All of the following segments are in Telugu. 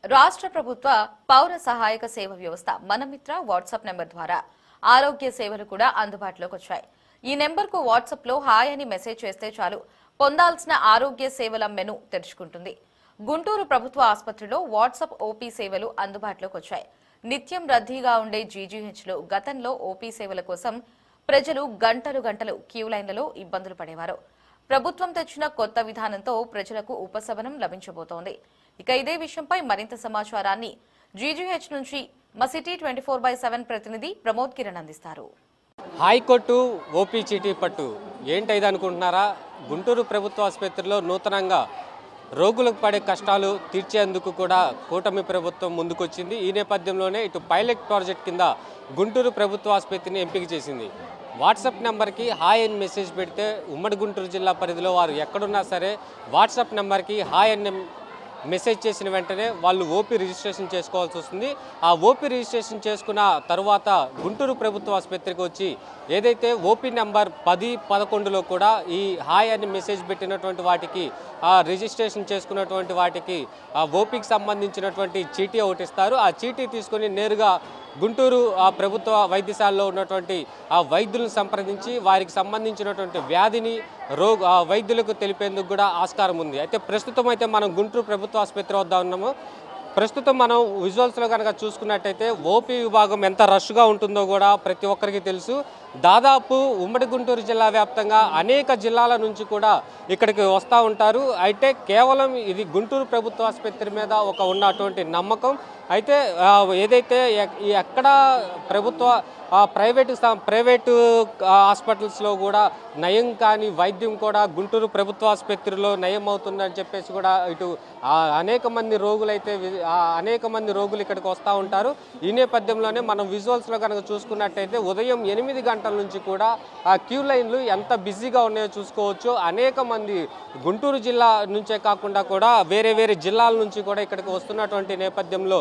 రాష్ట్ర ప్రభుత్వ పౌర సహాయక సేవ వ్యవస్థ మనమిత్ర వాట్సాప్ నెంబర్ ద్వారా ఆరోగ్య సేవలు కూడా అందుబాటులోకి వచ్చాయి. ఈ నెంబర్కు వాట్సాప్లో హాయ్ అని మెసేజ్ చేస్తే చాలు పొందాల్సిన ఆరోగ్య సేవల మెను తెరుచుకుంటుంది. గుంటూరు ప్రభుత్వ ఆసుపత్రిలో వాట్సాప్ ఓపీ సేవలు అందుబాటులోకి వచ్చాయి. నిత్యం రద్దీగా ఉండే జీజీహెచ్లో గతంలో ఓపీ సేవల కోసం ప్రజలు గంటలు క్యూ లైన్లలో ఇబ్బందులు పడేవారు. ప్రభుత్వం తెచ్చిన కొత్త విధానంతో ప్రజలకు ఉపశమనం లభించబోతోంది. ఇక ఇదే విషయంపై మరింత సమాచారాన్ని జీజీహెచ్ నుంచి మా సిటీ 24/7 ప్రతినిధి ప్రమోద్ కిరణ్ అందిస్తారు. హైకోర్టు ఓపీ చీటీ పట్టు ఏంటైది అనుకుంటున్నారా? గుంటూరు ప్రభుత్వ ఆసుపత్రిలో నూతనంగా రోగులకు పడే కష్టాలు తీర్చేందుకు కూడా కూటమి ప్రభుత్వం ముందుకొచ్చింది. ఈ నేపథ్యంలోనే ఇటు పైలట్ ప్రాజెక్ట్ కింద గుంటూరు ప్రభుత్వ ఆసుపత్రిని ఎంపిక చేసింది. వాట్సాప్ నెంబర్కి హాయ్ అని మెసేజ్ పెడితే ఉమ్మడి గుంటూరు జిల్లా పరిధిలో వారు ఎక్కడున్నా సరే వాట్సాప్ నెంబర్కి హాయ్ అని మెసేజ్ చేసిన వెంటనే వాళ్ళు ఓపీ రిజిస్ట్రేషన్ చేసుకోవాల్సి వస్తుంది. ఆ ఓపీ రిజిస్ట్రేషన్ చేసుకున్న తర్వాత గుంటూరు ప్రభుత్వ ఆసుపత్రికి వచ్చి ఏదైతే ఓపీ నెంబర్ 10-11లో కూడా ఈ హాయ్ అని మెసేజ్ పెట్టినటువంటి వాటికి రిజిస్ట్రేషన్ చేసుకున్నటువంటి వాటికి ఆ ఓపీకి సంబంధించినటువంటి చీటీ ఒకటి ఇస్తారు. ఆ చీటీ తీసుకొని నేరుగా గుంటూరు ప్రభుత్వ వైద్యశాలలో ఉన్నటువంటి ఆ వైద్యులను సంప్రదించి వారికి సంబంధించినటువంటి వ్యాధిని వైద్యులకు తెలిపేందుకు కూడా ఆస్కారం ఉంది. అయితే ప్రస్తుతం అయితే మనం గుంటూరు ప్రభుత్వ ఆసుపత్రి వద్ద ఉన్నాము. ప్రస్తుతం మనం విజువల్స్లో కనుక చూసుకున్నట్టయితే ఓపీ విభాగం ఎంత రష్గా ఉంటుందో కూడా ప్రతి ఒక్కరికి తెలుసు. దాదాపు ఉమ్మడి గుంటూరు జిల్లా వ్యాప్తంగా అనేక జిల్లాల నుంచి కూడా ఇక్కడికి వస్తూ ఉంటారు. అయితే కేవలం ఇది గుంటూరు ప్రభుత్వ ఆసుపత్రి మీద ఉన్నటువంటి నమ్మకం. అయితే ఏదైతే ఎక్కడ ప్రభుత్వ ప్రైవేటు హాస్పిటల్స్లో కూడా నయం కాని వైద్యం కూడా గుంటూరు ప్రభుత్వ ఆసుపత్రిలో నయం అవుతుందని చెప్పేసి కూడా ఇటు అనేక మంది రోగులు ఇక్కడికి వస్తూ ఉంటారు. ఈ నేపథ్యంలోనే మనం విజువల్స్లో కనుక చూసుకున్నట్టయితే ఉదయం 8 గంటల నుంచి కూడా ఆ క్యూ లైన్లు ఎంత బిజీగా ఉన్నాయో చూసుకోవచ్చు. అనేక మంది గుంటూరు జిల్లా నుంచే కాకుండా కూడా వేరే జిల్లాల నుంచి కూడా ఇక్కడికి వస్తున్నటువంటి నేపథ్యంలో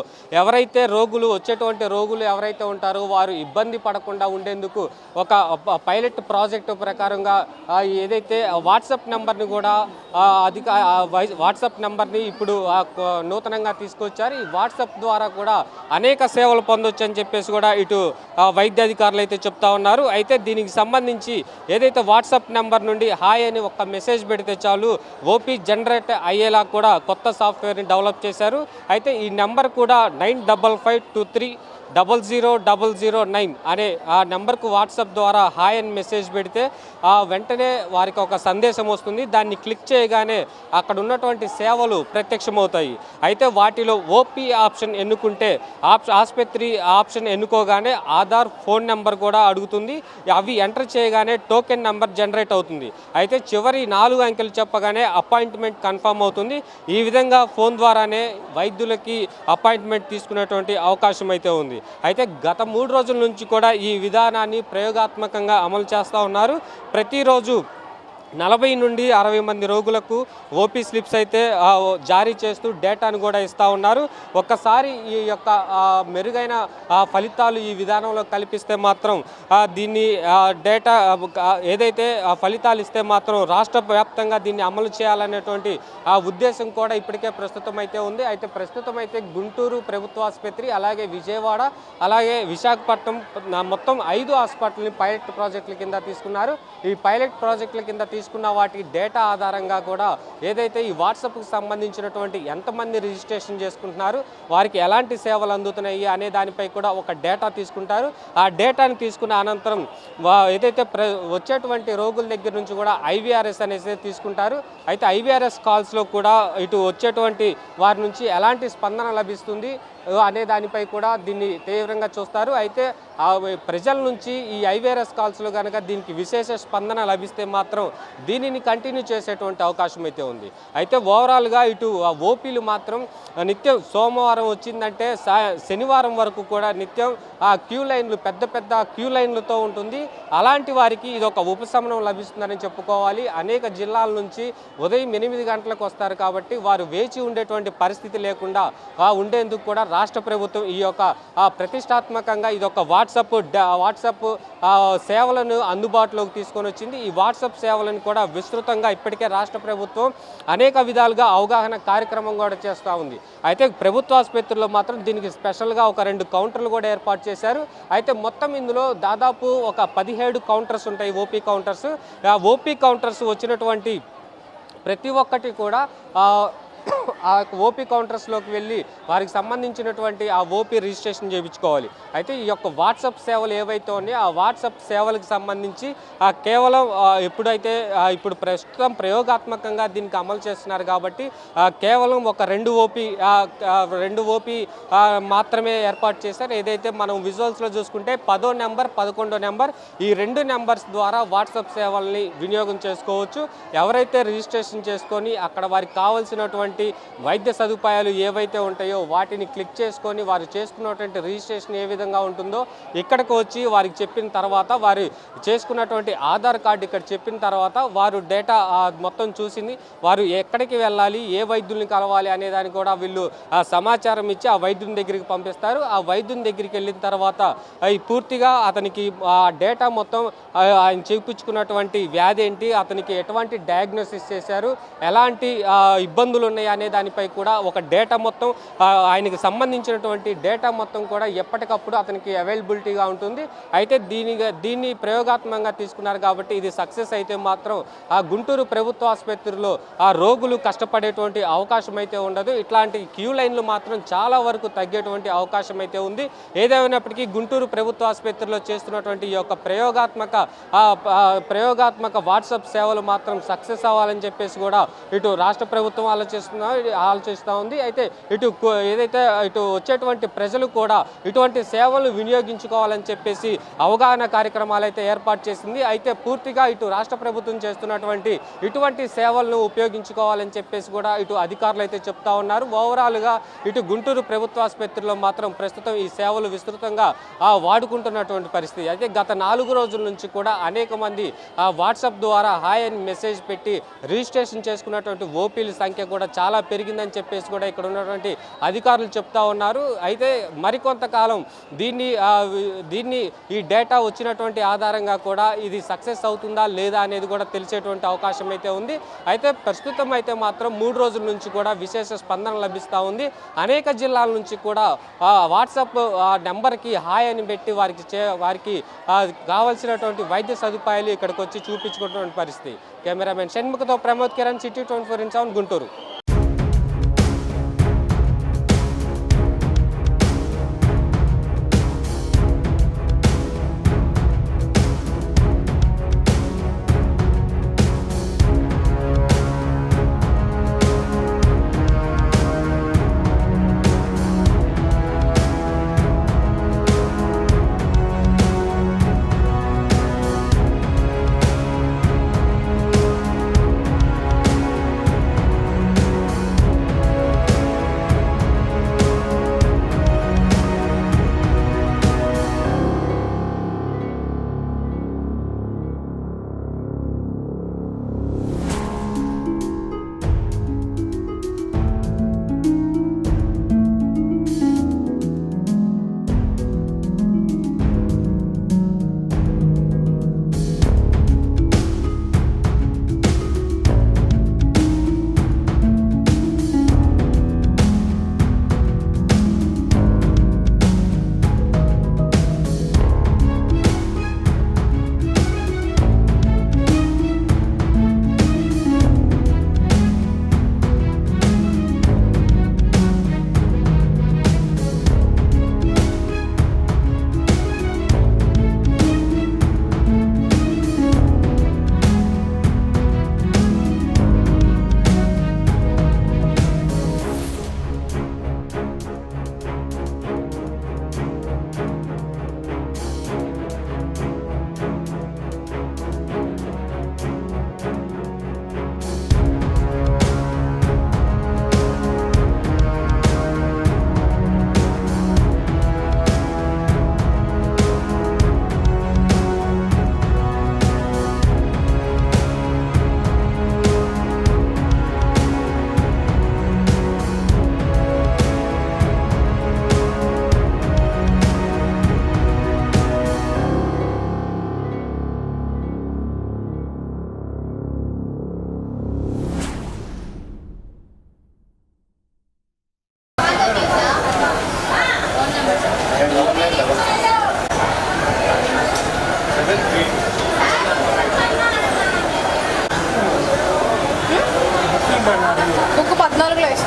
వచ్చేటువంటి రోగులు ఎవరైతే ఉంటారో వారు ఇబ్బంది పడకుండా ఉండేందుకు ఒక పైలట్ ప్రాజెక్టు ప్రకారంగా ఏదైతే వాట్సాప్ నెంబర్ని కూడా వాట్సాప్ నెంబర్ని ఇప్పుడు నూతనంగా తీసుకొచ్చారు. ఈ వాట్సాప్ ద్వారా కూడా అనేక సేవలు పొందొచ్చు అని చెప్పేసి కూడా ఇటు వైద్య అధికారులు అయితే చెప్తా ఉన్నారు. అయితే దీనికి సంబంధించి ఏదైతే వాట్సాప్ నెంబర్ నుండి హాయ్ అని ఒక మెసేజ్ పెడితే చాలు ఓపీ జనరేట్ అయ్యేలా కూడా కొత్త సాఫ్ట్వేర్ని డెవలప్ చేశారు. అయితే ఈ నెంబర్ కూడా 9553000009 అనే ఆ నెంబర్కు వాట్సాప్ ద్వారా హాయ్ అని మెసేజ్ పెడితే వెంటనే వారికి ఒక సందేశం వస్తుంది. దాన్ని క్లిక్ చేయగానే అక్కడ ఉన్నటువంటి సేవలు ప్రత్యక్షమవుతాయి. అయితే వాటిలో ఓపీ ఆప్షన్ ఎన్నుకుంటే ఆసుపత్రి ఆప్షన్ ఎన్నుకోగానే ఆధార్ ఫోన్ నెంబర్ కూడా అడుగుతుంది. అవి ఎంటర్ చేయగానే టోకెన్ నెంబర్ జనరేట్ అవుతుంది. అయితే చివరి 4 అంకెలు చెప్పగానే అపాయింట్మెంట్ కన్ఫర్మ్ అవుతుంది. ఈ విధంగా ఫోన్ ద్వారానే వైద్యులకి అపాయింట్మెంట్ తీసుకునేటువంటి అవకాశం అయితే ఉంది. అయితే గత 3 రోజుల నుంచి కూడా ఈ విధానాన్ని ప్రయోగాత్మకంగా అమలు చేస్తూ ఉన్నారు. ప్రతిరోజు 40 నుండి 60 మంది రోగులకు ఓపీ స్లిప్స్ అయితే జారీ చేస్తూ డేటాను కూడా ఇస్తూ ఉన్నారు. ఒక్కసారి ఈ యొక్క మెరుగైన ఫలితాలు ఈ విధానంలో కల్పిస్తే మాత్రం దీన్ని డేటా ఏదైతే ఫలితాలు ఇస్తే మాత్రం రాష్ట్ర వ్యాప్తంగా దీన్ని అమలు చేయాలనేటువంటి ఉద్దేశం కూడా ఇప్పటికే ప్రస్తుతం అయితే ఉంది. అయితే ప్రస్తుతం అయితే గుంటూరు ప్రభుత్వ ఆసుపత్రి, అలాగే విజయవాడ, అలాగే విశాఖపట్నం మొత్తం 5 హాస్పిటల్ని పైలట్ ప్రాజెక్టుల కింద తీసుకున్నారు. ఈ పైలట్ ప్రాజెక్టుల కింద తీసుకున్న వాటి డేటా ఆధారంగా కూడా ఏదైతే ఈ వాట్సాప్కి సంబంధించినటువంటి ఎంతమంది రిజిస్ట్రేషన్ చేసుకుంటున్నారు, వారికి ఎలాంటి సేవలు అందుతున్నాయి అనే దానిపై కూడా ఒక డేటా తీసుకుంటారు. ఆ డేటాని తీసుకున్న అనంతరం ఏదైతే వచ్చేటువంటి రోగుల దగ్గర నుంచి కూడా IVRS అనేది తీసుకుంటారు. అయితే IVRS కాల్స్లో కూడా ఇటు వచ్చేటువంటి వారి నుంచి ఎలాంటి స్పందన లభిస్తుంది అనే దానిపై కూడా దీన్ని తీవ్రంగా చూస్తారు. అయితే ప్రజల నుంచి ఈ IVRS కాల్స్లో కనుక దీనికి విశేష స్పందన లభిస్తే మాత్రం దీనిని కంటిన్యూ చేసేటువంటి అవకాశం అయితే ఉంది. అయితే ఓవరాల్గా ఇటు ఓపీలు మాత్రం నిత్యం సోమవారం వచ్చిందంటే శనివారం వరకు కూడా నిత్యం ఆ క్యూ లైన్లు పెద్ద క్యూ లైన్లతో ఉంటుంది. అలాంటి వారికి ఇది ఒక ఉపశమనం లభిస్తుందని చెప్పుకోవాలి. అనేక జిల్లాల నుంచి ఉదయం 8 గంటలకు వస్తారు కాబట్టి వారు వేచి ఉండేటువంటి పరిస్థితి లేకుండా ఉండేందుకు కూడా రాష్ట్ర ప్రభుత్వం ఈ యొక్క ప్రతిష్టాత్మకంగా ఇది ఒక వాట్సాప్ సేవలను అందుబాటులోకి తీసుకొని వచ్చింది. ఈ వాట్సాప్ సేవలను కూడా విస్తృతంగా ఇప్పటికే రాష్ట్ర ప్రభుత్వం అనేక విధాలుగా అవగాహన కార్యక్రమం కూడా చేస్తూ ఉంది. అయితే ప్రభుత్వ ఆసుపత్రుల్లో మాత్రం దీనికి స్పెషల్గా ఒక 2 కౌంటర్లు కూడా ఏర్పాటు చేశారు. అయితే మొత్తం ఇందులో దాదాపు ఒక 17 కౌంటర్స్ ఉంటాయి, ఓపీ కౌంటర్స్. ఆ ఓపీ కౌంటర్స్ వచ్చినటువంటి ప్రతి ఒక్కటి కూడా ఆ ఓపీ కౌంటర్స్లోకి వెళ్ళి వారికి సంబంధించినటువంటి ఆ ఓపీ రిజిస్ట్రేషన్ చేయించుకోవాలి. అయితే ఈ యొక్క వాట్సాప్ సేవలు ఏవైతే ఉన్నాయో ఆ వాట్సాప్ సేవలకు సంబంధించి కేవలం ఎప్పుడైతే ఇప్పుడు ప్రస్తుతం ప్రయోగాత్మకంగా దీనికి అమలు చేస్తున్నారు కాబట్టి కేవలం ఒక 2 ఓపీ మాత్రమే ఏర్పాటు చేశారు. ఏదైతే మనం విజువల్స్లో చూసుకుంటే 10వ నెంబర్ 11వ నెంబర్ ఈ 2 నెంబర్స్ ద్వారా వాట్సాప్ సేవల్ని వినియోగం చేసుకోవచ్చు. ఎవరైతే రిజిస్ట్రేషన్ చేసుకొని అక్కడ వారికి కావాల్సినటువంటి వైద్య సదుపాయాలు ఏవైతే ఉంటాయో వాటిని క్లిక్ చేసుకొని వారు చేసుకున్నటువంటి రిజిస్ట్రేషన్ ఏ విధంగా ఉంటుందో ఇక్కడికి వచ్చి వారికి చెప్పిన తర్వాత వారు చేసుకున్నటువంటి ఆధార్ కార్డు ఇక్కడ చెప్పిన తర్వాత వారు డేటా మొత్తం చూసింది వారు ఎక్కడికి వెళ్ళాలి, ఏ వైద్యుల్ని కలవాలి అనే దాన్ని కూడా వీళ్ళు సమాచారం ఇచ్చి ఆ వైద్యుని దగ్గరికి పంపిస్తారు. ఆ వైద్యుని దగ్గరికి వెళ్ళిన తర్వాత పూర్తిగా అతనికి ఆ డేటా మొత్తం ఆయన చూపించుకున్నటువంటి వ్యాధి ఏంటి, అతనికి ఎటువంటి డయాగ్నోసిస్ చేశారు, ఎలాంటి ఇబ్బందులు ఉన్నాయి అనే దానిపై కూడా ఒక డేటా మొత్తం ఆయనకి సంబంధించినటువంటి డేటా మొత్తం కూడా ఎప్పటికప్పుడు అతనికి అవైలబిలిటీగా ఉంటుంది. అయితే దీన్ని ప్రయోగాత్మకంగా తీసుకున్నారు కాబట్టి ఇది సక్సెస్ అయితే మాత్రం ఆ గుంటూరు ప్రభుత్వ ఆసుపత్రిలో ఆ రోగులు కష్టపడేటువంటి అవకాశం అయితే ఉండదు. ఇట్లాంటి క్యూ లైన్లు మాత్రం చాలా వరకు తగ్గేటువంటి అవకాశం అయితే ఉంది. ఏదేమైనప్పటికీ గుంటూరు ప్రభుత్వ ఆసుపత్రిలో చేస్తున్నటువంటి ఈ యొక్క ప్రయోగాత్మక వాట్సాప్ సేవలు మాత్రం సక్సెస్ అవ్వాలని చెప్పేసి కూడా ఇటు రాష్ట్ర ప్రభుత్వం ఆలోచిస్తూ ఉంది. అయితే ఇటు వచ్చేటువంటి ప్రజలు కూడా ఇటువంటి సేవలు వినియోగించుకోవాలని చెప్పేసి అవగాహన కార్యక్రమాలు అయితే ఏర్పాటు చేసింది. అయితే పూర్తిగా ఇటు రాష్ట్ర ప్రభుత్వం చేస్తున్నటువంటి ఇటువంటి సేవలను ఉపయోగించుకోవాలని చెప్పేసి కూడా ఇటు అధికారులు అయితే చెప్తా ఉన్నారు. ఓవరాల్గా ఇటు గుంటూరు ప్రభుత్వ ఆసుపత్రిలో మాత్రం ప్రస్తుతం ఈ సేవలు విస్తృతంగా వాడుకుంటున్నటువంటి పరిస్థితి. అయితే గత 4 రోజుల నుంచి కూడా అనేక మంది వాట్సాప్ ద్వారా హాయ్ అని మెసేజ్ పెట్టి రిజిస్ట్రేషన్ చేసుకున్నటువంటి ఓపీల సంఖ్య కూడా చాలా పెరిగిందని చెప్పేసి కూడా ఇక్కడ ఉన్నటువంటి అధికారులు చెప్తా ఉన్నారు. అయితే మరికొంతకాలం దీన్ని ఈ డేటా వచ్చినటువంటి ఆధారంగా కూడా ఇది సక్సెస్ అవుతుందా లేదా అనేది కూడా తెలిసేటువంటి అవకాశం అయితే ఉంది. అయితే ప్రస్తుతం అయితే మాత్రం 3 రోజుల నుంచి కూడా విశేష స్పందన లభిస్తూ ఉంది. అనేక జిల్లాల నుంచి కూడా వాట్సాప్ నెంబర్కి హాయ్ అని పెట్టి వారికి కావాల్సినటువంటి వైద్య సదుపాయాలు ఇక్కడికి వచ్చి చూపించుకున్నటువంటి పరిస్థితి. కెమెరామెన్ షణ్ముఖతో ప్రమోద్ కిరణ్, సిటీ 24/7 గుంటూరు.